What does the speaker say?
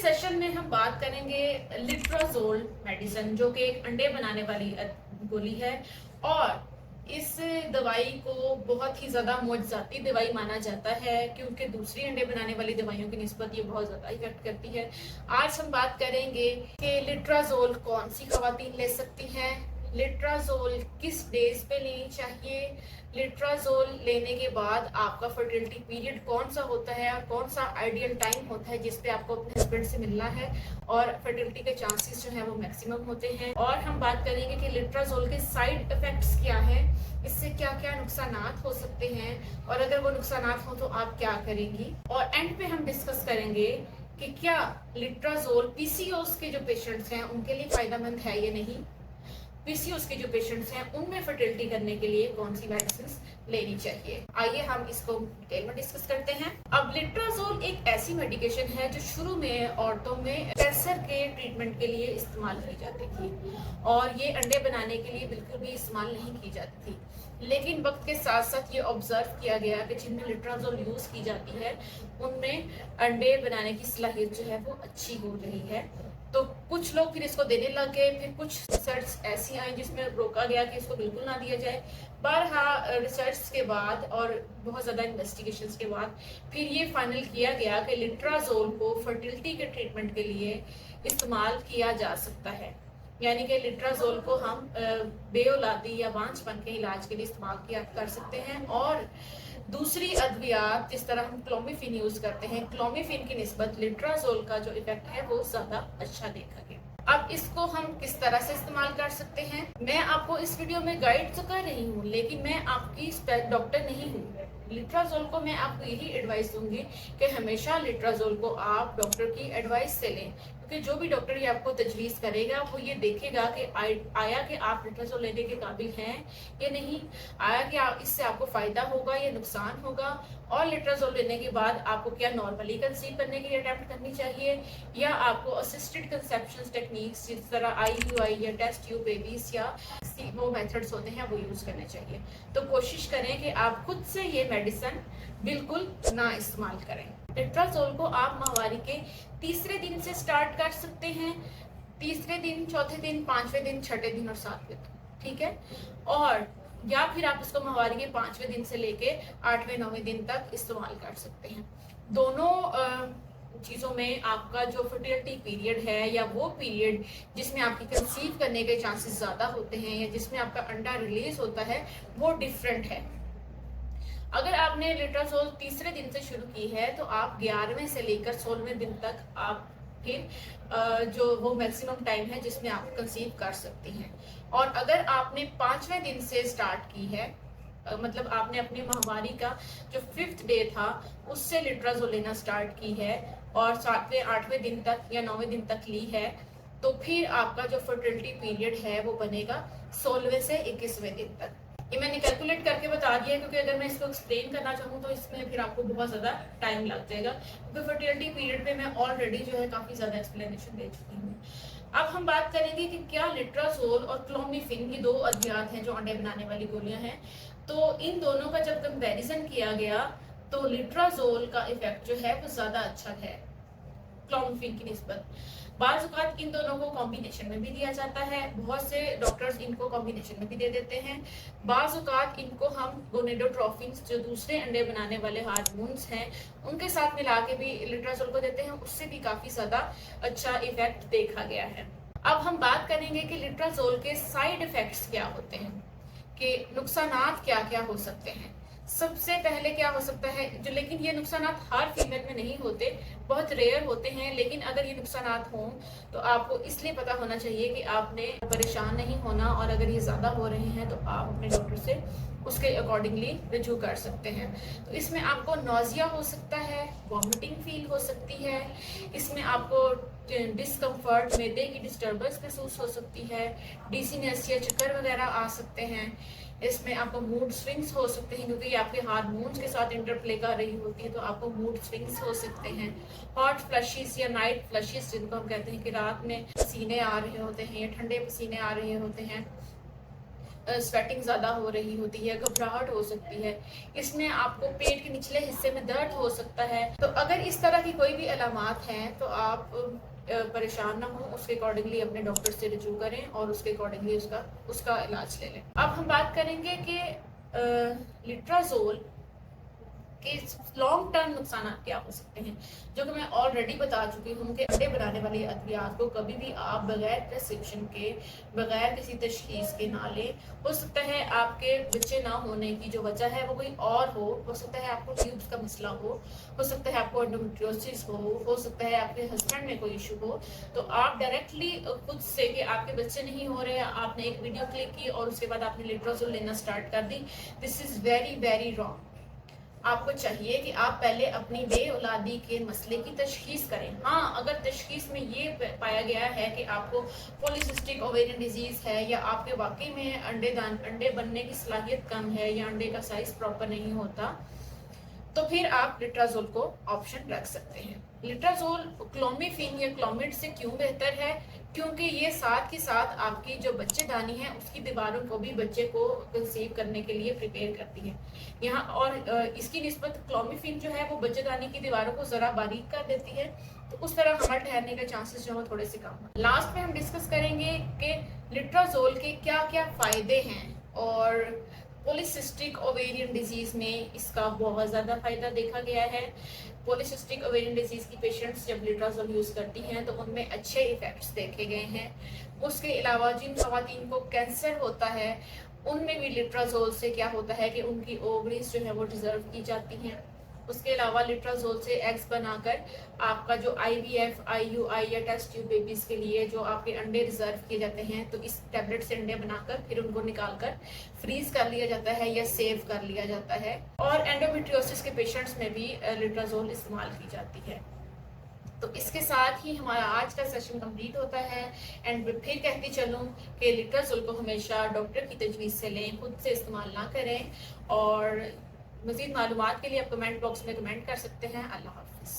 Session में हम बात करेंगे लिट्राजोल मेडिसिन, जो कि एक अंडे बनाने वाली गोली है और इस दवाई को बहुत ही ज़्यादा मुआवजाती दवाई माना जाता है क्योंकि दूसरी अंडे बनाने वाली दवाइयों की निस्बत ये बहुत ज़्यादा इफेक्ट करती है। आज हम बात करेंगे कि लिट्राजोल कौन सी खवातीन ले सकती हैं, लिट्राजोल किस डेज पे लेनी चाहिए, लिट्राजोल लेने के बाद आपका फर्टिलिटी पीरियड कौन सा होता है और कौन सा आइडियल टाइम होता है जिस पे आपको अपने हस्बैंड से मिलना है और फर्टिलिटी के चांसेस जो है वो मैक्सिमम होते हैं। और हम बात करेंगे कि लिट्राजोल के साइड इफेक्ट्स क्या है, इससे क्या क्या नुकसानात हो सकते हैं और अगर वो नुकसानात हो तो आप क्या करेंगी। और एंड पे हम डिस्कस करेंगे कि क्या लिट्राजोल पीसीओएस के जो पेशेंट्स हैं उनके लिए फायदेमंद है या नहीं, पीसीओएस के जो पेशेंट्स हैं उनमें फर्टिलिटी करने के लिए कौन सी मेडिसिन लेनी चाहिए। आइए हम इसको डिटेल में डिस्कस करते हैं। अब लिट्राजोल एक ऐसी मेडिकेशन है जो शुरू में औरतों में कैंसर के ट्रीटमेंट के लिए इस्तेमाल की जाती थी और ये अंडे बनाने के लिए बिल्कुल भी इस्तेमाल नहीं की जाती थी। लेकिन वक्त के साथ साथ ये ऑब्जर्व किया गया कि जिनमें लिट्राजोल यूज की जाती है उनमें अंडे बनाने की सलाहियत जो है वो अच्छी हो रही है। तो कुछ लोग फिर इसको देने लग गए, फिर कुछ रिसर्च ऐसी आई जिसमें रोका गया कि इसको बिल्कुल ना दिया जाए। बहरहाल रिसर्च के बाद और बहुत ज़्यादा इन्वेस्टिगेशंस के बाद फिर ये फाइनल किया गया कि लिट्राजोल को फर्टिलिटी के ट्रीटमेंट के लिए इस्तेमाल किया जा सकता है, यानी कि लिट्राजोल को हम बेऔलादी या बांझपन के इलाज के लिए इस्तेमाल किया कर सकते हैं। और दूसरी अद्वियात जिस तरह हम क्लोमिफिन यूज करते हैं, क्लोमिफिन की निस्बत लिट्राजोल का जो इफेक्ट है वो ज्यादा अच्छा देखा गया। अब इसको हम किस तरह से इस्तेमाल कर सकते हैं, मैं आपको इस वीडियो में गाइड तो कर रही हूँ लेकिन मैं आपकी डॉक्टर नहीं हूँ। लिट्राजोल को मैं आपको यही एडवाइस दूंगी कि हमेशा लिट्राजोल को आप डॉक्टर की एडवाइस से लें, क्योंकि जो भी डॉक्टर ये आपको तजवीज़ करेगा वो ये देखेगा कि आया कि आप लिट्राजोल लेने के काबिल हैं या नहीं, आया कि इससे आपको फ़ायदा होगा या नुकसान होगा, और लिट्राजोल लेने के बाद आपको क्या नॉर्मली कंसीव करने की अटेम्प्ट करनी चाहिए या आपको असिस्टेड कंसेप्शन टेक्निक्स जिस तरह IUI या टेस्ट ट्यूब बेबीज या वो मेथड्स होते हैं वो यूज़ करने चाहिए। तो कोशिश करें कि आप खुद से ये मेडिसिन बिल्कुल ना इस्तेमाल करें। लिट्राजोल को आप माहवारी के तीसरे दिन से स्टार्ट कर सकते हैं, तीसरे दिन, चौथे दिन, पांचवें दिन, छठे दिन और सातवें दिन, ठीक है। और या फिर आप इसको माहवारी के 5वें दिन से लेके 8वें 9वें दिन तक इस्तेमाल कर सकते हैं। दोनों चीज़ों में आपका जो फर्टिलिटी पीरियड है या वो पीरियड जिसमें आपकी कंसीव करने के चांसेस ज़्यादा होते हैं या जिसमें आपका अंडा रिलीज होता है वो डिफरेंट है। अगर आपने लिट्राजोल तीसरे दिन से शुरू की है तो आप 11वें से लेकर 16वें दिन तक आप फिर जो वो मैक्सिमम टाइम है जिसमें आप कंसीव कर सकती हैं। और अगर आपने 5वें दिन से स्टार्ट की है, मतलब आपने अपनी माहवारी का जो 5th डे था उससे लिट्राजोल लेना स्टार्ट की है और 7वें 8वें दिन तक या 9वें दिन तक ली है, तो फिर आपका जो फर्टिलिटी पीरियड है वो बनेगा 16वें से 21वें दिन तक। ये मैंने कैलकुलेट करके बता दिया क्योंकि अगर मैं इसको एक्सप्लेन करना चाहूँ तो इसमें फिर आपको बहुत ज़्यादा टाइम लग जाएगा, क्योंकि फर्टिलिटी पीरियड पे मैं ऑलरेडी जो है काफ़ी ज़्यादा एक्सप्लेनेशन दे चुकी हूँ। अब हम बात करेंगे कि क्या लिट्राजोल और क्लोमिफिन, ये दो अद्वियात हैं जो अंडे बनाने वाली गोलियां हैं, तो इन दोनों का जब कंपैरिजन किया गया तो लिट्राजोल का इफेक्ट जो है वो ज़्यादा अच्छा है क्लोमिफिन की निस्बत। बाज़ औक़ात इन दोनों को कॉम्बिनेशन में भी दिया जाता है, बहुत से डॉक्टर्स इनको कॉम्बिनेशन में भी दे देते हैं। बाज़ औक़ात इनको हम गोनेडोट्रोफिन्स जो दूसरे अंडे बनाने वाले हार्मोन्स हैं उनके साथ मिला के भी लिट्राजोल को देते हैं, उससे भी काफ़ी ज़्यादा अच्छा इफेक्ट देखा गया है। अब हम बात करेंगे कि लिट्राजोल के साइड इफ़ेक्ट्स क्या होते हैं, कि नुकसानात क्या क्या हो सकते हैं। सबसे पहले क्या हो सकता है जो, लेकिन ये नुकसानात हर फीमेल में नहीं होते, बहुत रेयर होते हैं, लेकिन अगर ये नुकसानात हों तो आपको इसलिए पता होना चाहिए कि आपने परेशान नहीं होना, और अगर ये ज़्यादा हो रहे हैं तो आप अपने डॉक्टर से उसके अकॉर्डिंगली रिजू कर सकते हैं। तो इसमें आपको नोजिया हो सकता है, वॉमिटिंग फील हो सकती है, इसमें आपको डिस्कम्फर्ट, मैदे की डिस्टर्बेंस महसूस हो सकती है, डिजीनेस या चक्कर वगैरह आ सकते हैं, इसमें आपको मूड स्विंग्स हो सकते हैं क्योंकि ये आपके हार्मोन्स के साथ इंटरप्ले कर रही होती है, तो आपको मूड स्विंग्स हो सकते हैं। हॉट फ्लशिस या नाइट फ्लशिस जिनको हम कहते हैं कि रात में पसीने आ रहे होते हैं या ठंडे पसीने आ रहे होते हैं, स्वेटिंग ज़्यादा हो रही होती है, घबराहट हो सकती है, इसमें आपको पेट के निचले हिस्से में दर्द हो सकता है। तो अगर इस तरह की कोई भी अलामात हैं तो आप परेशान ना हो, उसके अकॉर्डिंगली अपने डॉक्टर से रिजू करें और उसके अकॉर्डिंगली उसका उसका इलाज ले लें। अब हम बात करेंगे कि लिट्राजोल के लॉन्ग टर्म नुकसान क्या हो सकते हैं, जो कि मैं ऑलरेडी बता चुकी हूँ कि अंडे बनाने वाली अद्वियात को कभी भी आप बगैर प्रिस्क्रिप्शन के, बगैर किसी तशखीस के ना लें। हो सकता है आपके बच्चे ना होने की जो वजह है वो कोई और हो सकता है आपको ट्यूब्स का मसला हो सकता है आपको एंडोमेट्रियोसिस हो सकता है आपके हस्बैंड में कोई इशू हो। तो आप डायरेक्टली खुद से कि आपके बच्चे नहीं हो रहे, आपने एक वीडियो क्लिक की और उसके बाद आपने लिट्राजोल लेना स्टार्ट कर दी, this is very very wrong. आपको चाहिए कि आप पहले अपनी बे औलादी के मसले की तशखीस करें। हाँ, अगर तशखीस में ये पाया गया है कि आपको पॉलीसिस्टिक ओवेरियन डिजीज़ है या आपके वाकई में अंडे बनने की सलाहियत कम है या अंडे का साइज प्रॉपर नहीं होता, तो फिर आप लिट्राजोल को ऑप्शन रख सकते हैं। लिट्राजोल क्लोमिफिन या क्लोमिड से क्यों बेहतर है? क्योंकि ये साथ के साथ आपकी जो बच्चेदानी है उसकी दीवारों को भी बच्चे को कंसीव करने के लिए प्रिपेयर करती है यहाँ। और इसकी निस्बत क्लोमिफिन जो है वो बच्चेदानी की दीवारों को ज़रा बारीक कर देती है, तो उस तरह हमारे ठहरने के चांसेस जो है थोड़े से कम है। लास्ट में हम डिस्कस करेंगे कि लिट्राजोल के क्या क्या फ़ायदे हैं, और पॉलीसिस्टिक ओवेरियन डिजीज़ में इसका बहुत ज़्यादा फ़ायदा देखा गया है। पॉलीसिस्टिक ओवेरियन डिजीज़ की पेशेंट्स जब लिट्राजोल यूज़ करती हैं तो उनमें अच्छे इफ़ेक्ट्स देखे गए हैं। उसके अलावा जिन ख़वातीन को कैंसर होता है उनमें भी लिट्राजोल से क्या होता है कि उनकी ओवरीज जो है वो डिज़र्व की जाती हैं। उसके अलावा लिट्राजोल से एग्स बनाकर आपका जो IVF, IUI या टेस्ट ट्यूब बेबीज़ के लिए जो आपके अंडे रिजर्व किए जाते हैं, तो इस टैबलेट से अंडे बनाकर फिर उनको निकाल कर फ्रीज कर लिया जाता है या सेव कर लिया जाता है। और एंडोमेट्रियोसिस के पेशेंट्स में भी लिट्राजोल इस्तेमाल की जाती है। तो इसके साथ ही हमारा आज का सेशन कंप्लीट होता है। एंड फिर कहती चलूँ कि लिट्राजोल को हमेशा डॉक्टर की तजवीज़ से लें, खुद से इस्तेमाल ना करें। और मज़ीद मालूमात के लिए आप कमेंट बॉक्स में कमेंट कर सकते हैं। अल्लाह हाफ़िज़।